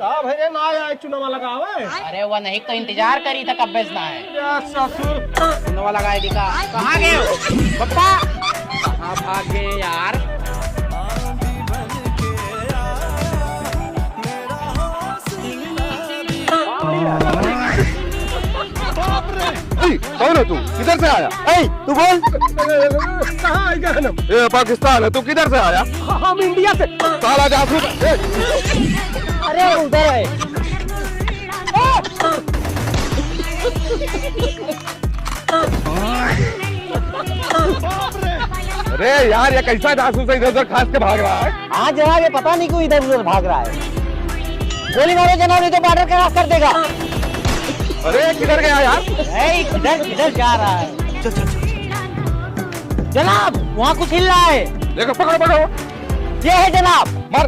साहब है ना आया चुनाव लगावे। अरे वो नहीं तो इंतजार करी था कब बेचना है। ससुर चुनाव लगाए दिखा। कहाँ गए हो पप्पा? कहाँ भाग गए यार? कौन है तू? किधर से आया? तू बोल। कहाँ आएगा हम? ये पाकिस्तान है, तू किधर से आया? हम इंडिया से। साला जासूस। अरे उधर है। अरे यार ये कैसा जासूस है, इधर उधर खास के भाग रहा है। आज जनाब ये पता नहीं क्यों इधर उधर भाग रहा है। गोली मारो जनाब, नहीं तो बॉर्डर क्रॉस कर देगा। अरे किधर गया यार? किधर किधर जा रहा है? चल चल चल। जनाब वहाँ कुछ हिल रहा है। देखो पकड़ो पकड़ो। ये है जनाब। मार।